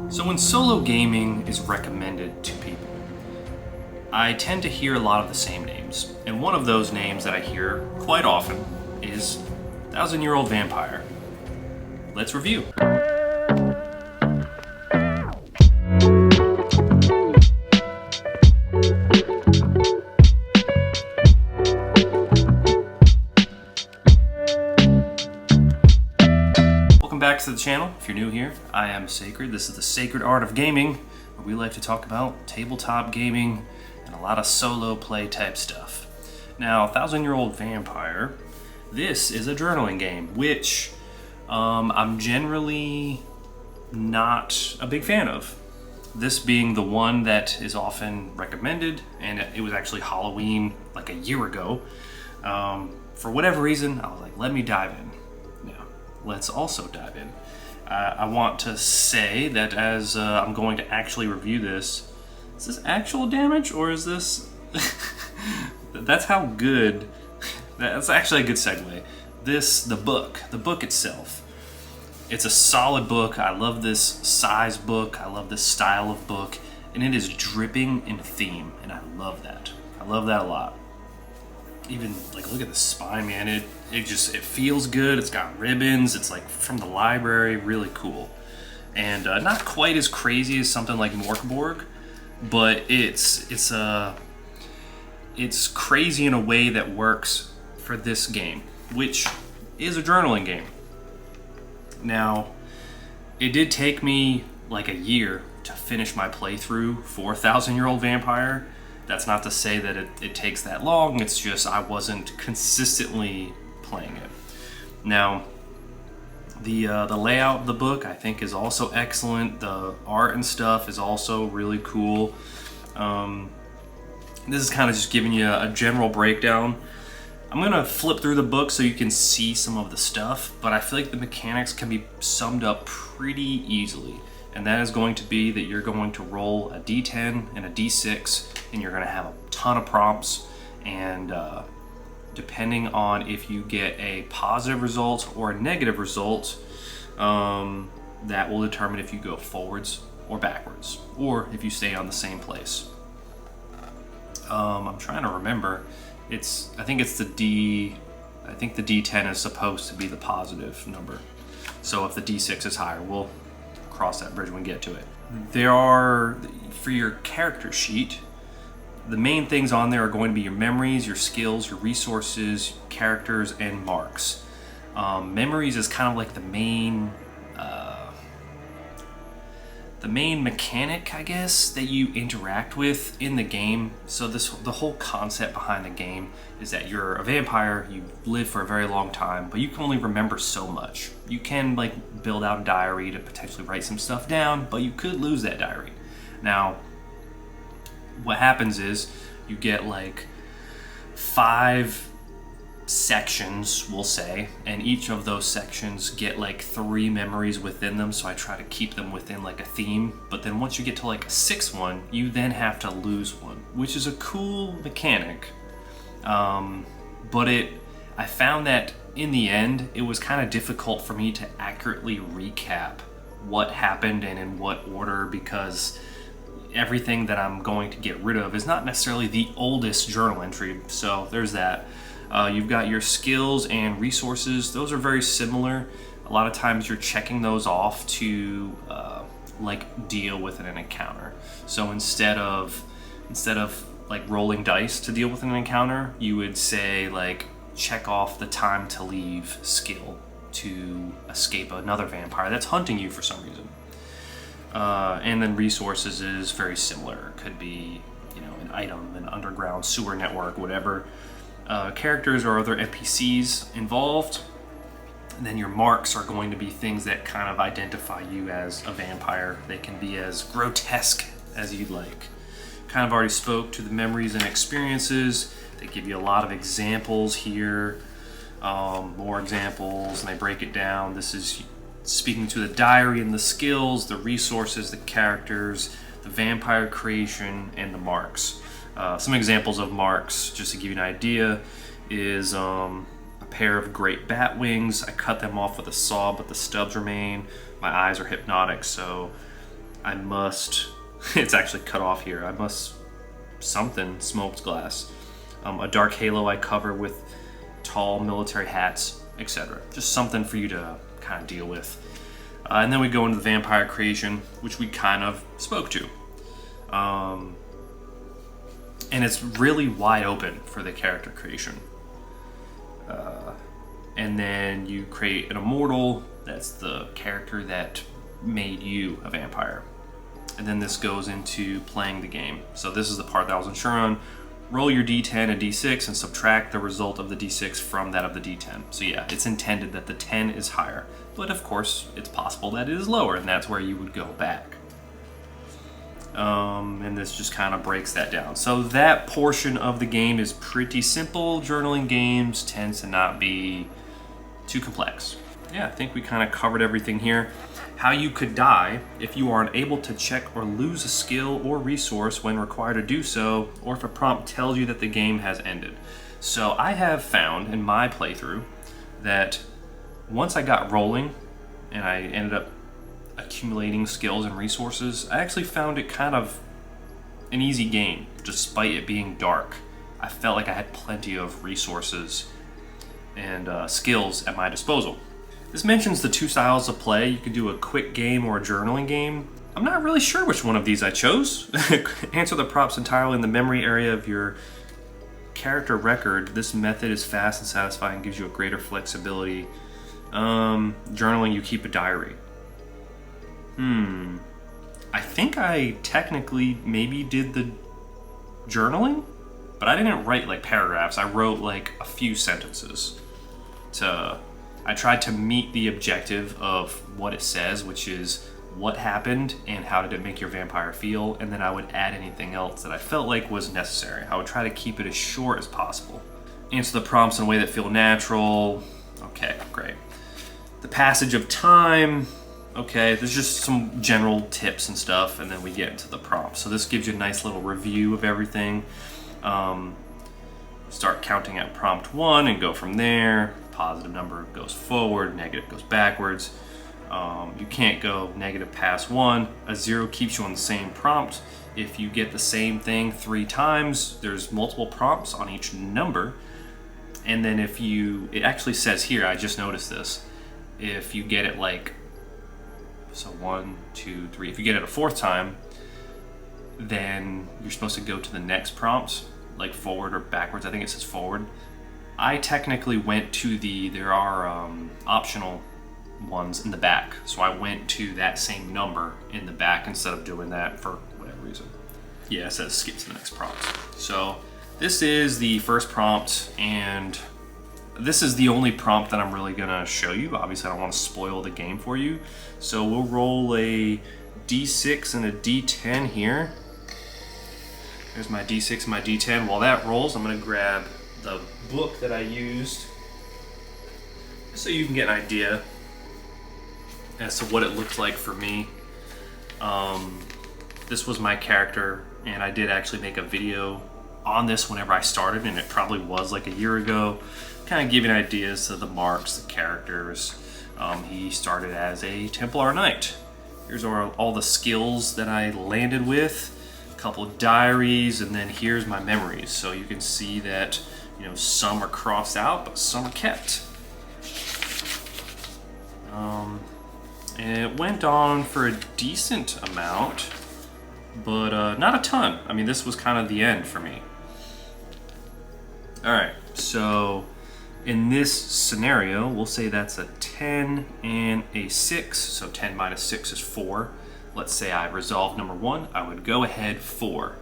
So when solo gaming is recommended to people, I tend to hear a lot of the same names. And one of those names that I hear quite often is 1,000-Year-Old Vampire. Let's review. Welcome back to the channel. If you're new here, I am Sacred. This is the Sacred Art of Gaming, where we like to talk about tabletop gaming and a lot of solo play type stuff. Now, 1,000-Year-Old Vampire, this is a journaling game, which I'm generally not a big fan of. This being the one that is often recommended, and it was actually Halloween like a year ago. For whatever reason, I was like, let me dive in. Now, let's also dive in. I want to say that as I'm going to actually review this, is this actual damage or is this... That's how good... That's actually a good segue. The book itself, it's a solid book. I love this size book. I love this style of book. And it is dripping in theme. And I love that. I love that a lot. Even, like, look at the spine, man. It feels good. It's got ribbons. It's, like, from the library. Really cool. And not quite as crazy as something like Morkborg, but it's crazy in a way that works for this game, which is a journaling game. Now, it did take me like a year to finish my playthrough for 1,000-Year-Old Vampire. That's not to say that it takes that long, it's just I wasn't consistently playing it. Now, the layout of the book I think is also excellent. The art and stuff is also really cool. This is kind of just giving you a general breakdown. I'm gonna flip through the book so you can see some of the stuff, but I feel like the mechanics can be summed up pretty easily. And that is going to be that you're going to roll a d10 and a d6, and you're gonna have a ton of prompts, and depending on if you get a positive result or a negative result, that will determine if you go forwards or backwards, or if you stay on the same place. I'm trying to remember. I think the D10 is supposed to be the positive number. So if the D6 is higher, we'll cross that bridge when we get to it. There are, for your character sheet, the main things on there are going to be your memories, your skills, your resources, characters, and marks. Memories is kind of like the main mechanic, I guess, that you interact with in the game. So the whole concept behind the game is that you're a vampire, you live for a very long time, but you can only remember so much. You can like build out a diary to potentially write some stuff down, but you could lose that diary. Now, what happens is you get like 5 sections, we'll say, and each of those sections get like 3 memories within them, so I try to keep them within like a theme. But then once you get to like a 6th one, you then have to lose one, which is a cool mechanic. But I found that in the end it was kind of difficult for me to accurately recap what happened and in what order, because everything that I'm going to get rid of is not necessarily the oldest journal entry. So there's that. You've got your skills and resources. Those are very similar. A lot of times you're checking those off to like deal with an encounter. So instead of like rolling dice to deal with an encounter, you would say like check off the time to leave skill to escape another vampire that's hunting you for some reason. And then resources is very similar. It could be, an item, an underground sewer network, whatever. Characters or other NPCs involved. And then your marks are going to be things that kind of identify you as a vampire. They can be as grotesque as you'd like. Kind of already spoke to the memories and experiences. They give you a lot of examples here, more examples, and they break it down. This is speaking to the diary and the skills, the resources, the characters, the vampire creation, and the marks. Some examples of marks, just to give you an idea, is a pair of great bat wings. I cut them off with a saw, but the stubs remain. My eyes are hypnotic, so I must, it's actually cut off here, I must something smoked glass. A dark halo I cover with tall military hats, etc. Just something for you to kind of deal with. And then we go into the vampire creation, which we kind of spoke to. And it's really wide open for the character creation. And then you create an immortal, that's the character that made you a vampire. And then this goes into playing the game. So this is the part that I was unsure on. Roll your d10 and d6 and subtract the result of the d6 from that of the d10. So yeah, it's intended that the 10 is higher. But of course, it's possible that it is lower, and that's where you would go back. And this just kind of breaks that down. So that portion of the game is pretty simple. Journaling games tends to not be too complex. Yeah, I think we kind of covered everything here. How you could die if you are unable to check or lose a skill or resource when required to do so, or if a prompt tells you that the game has ended. So I have found in my playthrough that once I got rolling and I ended up accumulating skills and resources, I actually found it kind of an easy game, despite it being dark. I felt like I had plenty of resources and skills at my disposal. This mentions the two styles of play. You could do a quick game or a journaling game. I'm not really sure which one of these I chose. Answer the prompts entirely in the memory area of your character record. This method is fast and satisfying and gives you a greater flexibility. Journaling, you keep a diary. I think I technically maybe did the journaling, but I didn't write like paragraphs. I wrote like a few sentences. I tried to meet the objective of what it says, which is what happened and how did it make your vampire feel, and then I would add anything else that I felt like was necessary. I would try to keep it as short as possible. Answer the prompts in a way that feel natural. Okay, great. The passage of time. Okay, there's just some general tips and stuff, and then we get into the prompts. So this gives you a nice little review of everything. Start counting at prompt 1 and go from there. Positive number goes forward, negative goes backwards. You can't go negative past 1. A 0 keeps you on the same prompt. If you get the same thing 3 times, there's multiple prompts on each number. And then if you, it actually says here, I just noticed this, if you get it like, so 1, 2, 3, if you get it a 4th time, then you're supposed to go to the next prompt, like forward or backwards. I think it says forward. I technically went to there are optional ones in the back. So I went to that same number in the back instead of doing that for whatever reason. Yeah, it says skip to the next prompt. So this is the first prompt, and this is the only prompt that I'm really gonna show you. Obviously I don't want to spoil the game for you. So we'll roll a D6 and a D10 here. There's my D6 and my D10. While that rolls, I'm gonna grab the book that I used so you can get an idea as to what it looked like for me. This was my character, and I did actually make a video on this whenever I started, and it probably was like a year ago, kind of giving ideas to the marks, the characters. He started as a Templar Knight. Here's all the skills that I landed with, a couple of diaries, and then here's my memories. So you can see that, you know, some are crossed out, but some are kept. And it went on for a decent amount, but not a ton. I mean, this was kind of the end for me. All right, so in this scenario, we'll say that's a 10 and a 6. So 10 minus 6 is 4. Let's say I resolved number 1. I would go ahead 4.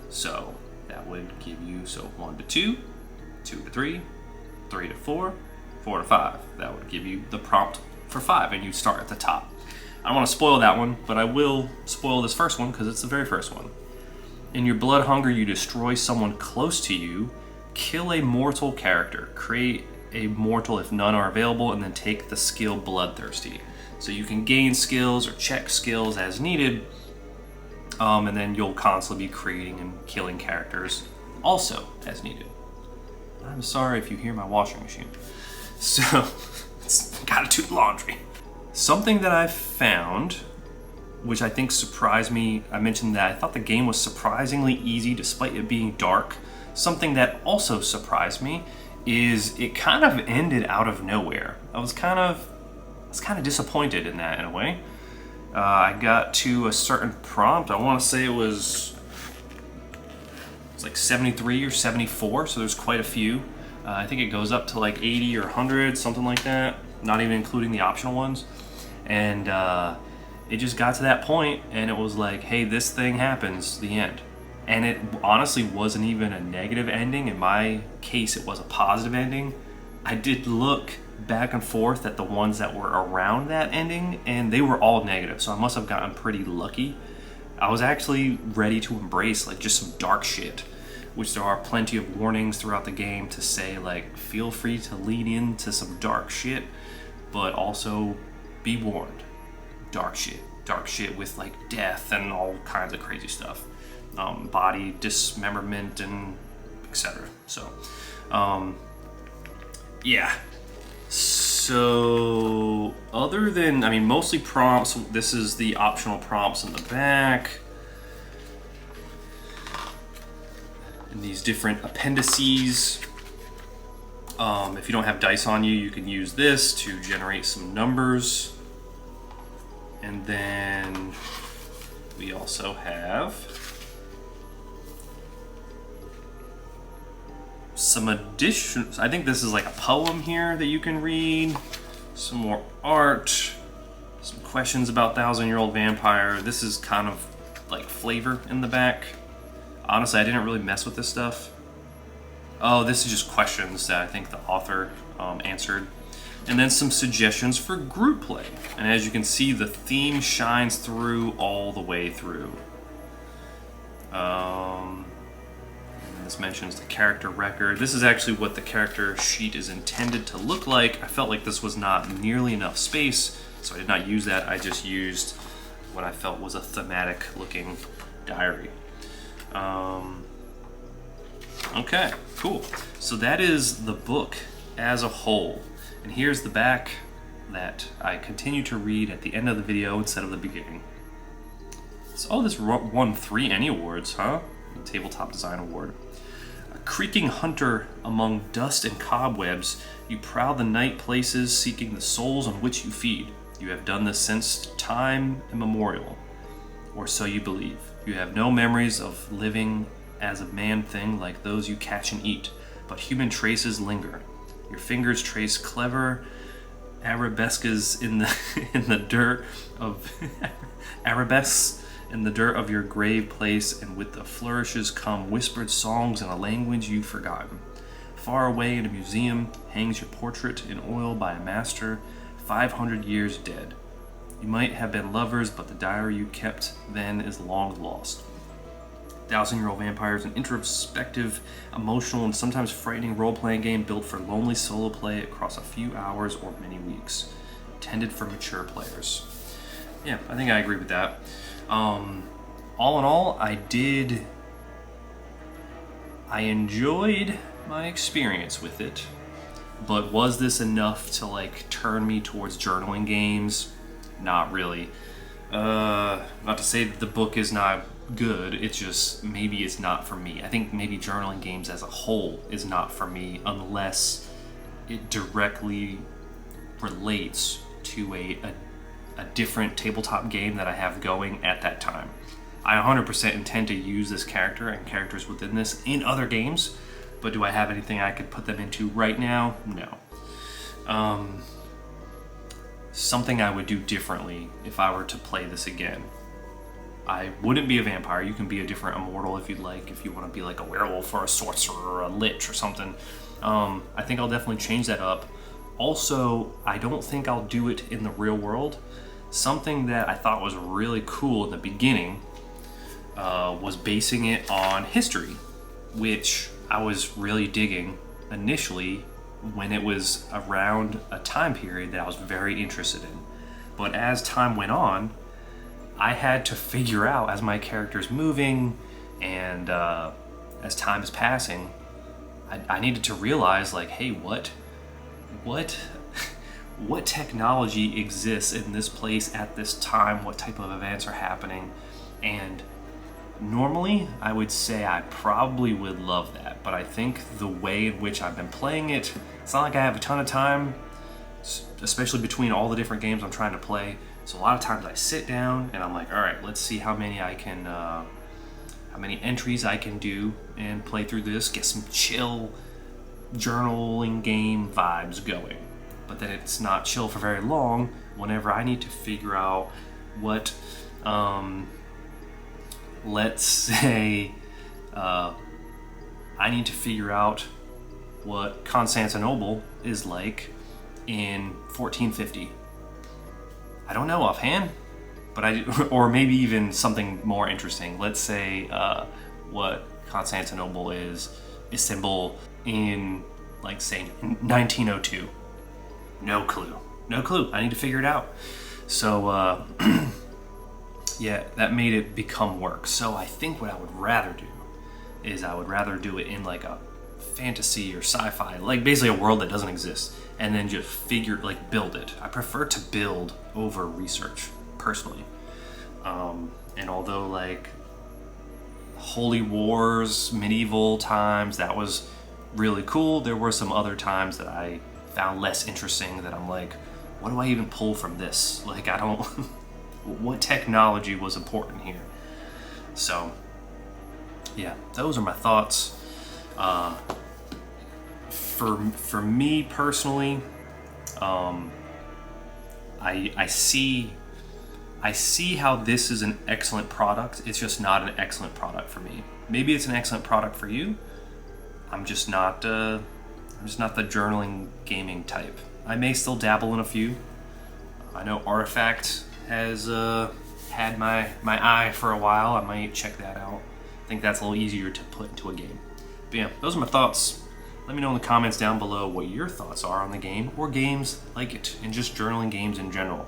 So that would give you, so 1 to 2, 2 to 3, 3 to 4, 4 to 5. That would give you the prompt for 5, and you start at the top. I don't want to spoil that one, but I will spoil this first one because it's the very first one. In your blood hunger, you destroy someone close to you, kill a mortal character, create a mortal if none are available, and then take the skill Bloodthirsty. So you can gain skills or check skills as needed, and then you'll constantly be creating and killing characters also as needed. I'm sorry if you hear my washing machine. So, it's gotta do laundry. Something that I found which I think surprised me. I mentioned that I thought the game was surprisingly easy despite it being dark. Something that also surprised me is it kind of ended out of nowhere. I was kind of disappointed in that in a way. I got to a certain prompt. I want to say it's like 73 or 74, so there's quite a few. I think it goes up to like 80 or 100, something like that, not even including the optional ones. And it just got to that point, and it was like, hey, this thing happens, the end. And it honestly wasn't even a negative ending. In my case, it was a positive ending. I did look back and forth at the ones that were around that ending, and they were all negative, so I must have gotten pretty lucky. I was actually ready to embrace like just some dark shit, which there are plenty of warnings throughout the game to say like, feel free to lean into some dark shit, but also be warned, dark shit with like death and all kinds of crazy stuff, body dismemberment and etc. So yeah. So other than, I mean, mostly prompts. This is the optional prompts in the back, and these different appendices. If you don't have dice on you, you can use this to generate some numbers. And then we also have some addition. I think this is like a poem here that you can read. Some more art. Some questions about 1,000-year-old vampire. This is kind of like flavor in the back. Honestly, I didn't really mess with this stuff. Oh, this is just questions that I think the author answered. And then some suggestions for group play. And as you can see, the theme shines through all the way through. This mentions the character record. This is actually what the character sheet is intended to look like. I felt like this was not nearly enough space, so I did not use that. I just used what I felt was a thematic looking diary. Okay, cool. So that is the book as a whole. And here's the back that I continue to read at the end of the video instead of the beginning. So, oh, this won 3 Annie Awards, huh? The Tabletop Design Award. A creaking hunter among dust and cobwebs, you prowl the night places seeking the souls on which you feed. You have done this since time immemorial, or so you believe. You have no memories of living as a man-thing like those you catch and eat, but human traces linger. Your fingers trace clever arabesques in the dirt of arabesques in the dirt of your grave place, and with the flourishes come whispered songs in a language you've forgotten. Far away in a museum hangs your portrait in oil by a master 500 years dead. You might have been lovers, but the diary you kept then is long lost. 1,000-Year-Old Vampire is an introspective, emotional, and sometimes frightening role-playing game built for lonely solo play across a few hours or many weeks. Intended for mature players. Yeah, I think I agree with that. All in all, I enjoyed my experience with it, but was this enough to like turn me towards journaling games? Not really. Not to say that the book is not good, it's just maybe it's not for me. I think maybe journaling games as a whole is not for me unless it directly relates to a different tabletop game that I have going at that time. I 100% intend to use this character and characters within this in other games, but do I have anything I could put them into right now? No. Something I would do differently if I were to play this again. I wouldn't be a vampire. You can be a different immortal if you'd like, if you want to be like a werewolf or a sorcerer or a lich or something. I think I'll definitely change that up. Also, I don't think I'll do it in the real world. Something that I thought was really cool in the beginning was basing it on history, which I was really digging initially when it was around a time period that I was very interested in. But as time went on, I had to figure out, as my character's moving and as time is passing, I needed to realize like, hey, what what technology exists in this place at this time, what type of events are happening. And normally I would say I probably would love that, but I think the way in which I've been playing it, it's not like I have a ton of time, especially between all the different games I'm trying to play. So a lot of times I sit down and I'm like, all right, let's see how many entries I can do and play through this, get some chill journaling game vibes going. But then it's not chill for very long whenever I need to figure out what, let's say, I need to figure out what Constantinople is like in 1450. I don't know offhand, but or maybe even something more interesting. Let's say what Constantinople is, Istanbul in, like, say 1902. No clue. I need to figure it out. So yeah, that made it become work. So I think what I would rather do is I would rather do it in like a fantasy or sci-fi, like basically a world that doesn't exist, and then just build it. I prefer to build over research, personally. And although like Holy Wars, medieval times, that was really cool, there were some other times that I found less interesting, that I'm like, what do I even pull from this? Like, I don't, what technology was important here? So yeah, those are my thoughts. For me personally, I see how this is an excellent product. It's just not an excellent product for me. Maybe it's an excellent product for you. I'm just not the journaling gaming type. I may still dabble in a few. I know Artifact has had my eye for a while. I might check that out. I think that's a little easier to put into a game. But yeah, those are my thoughts. Let me know in the comments down below what your thoughts are on the game, or games like it, and just journaling games in general.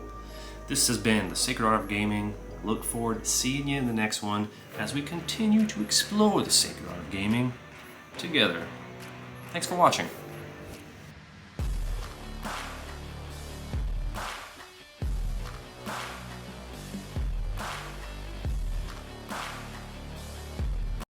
This has been The Sacred Art of Gaming. I look forward to seeing you in the next one as we continue to explore the sacred art of gaming together. Thanks for watching.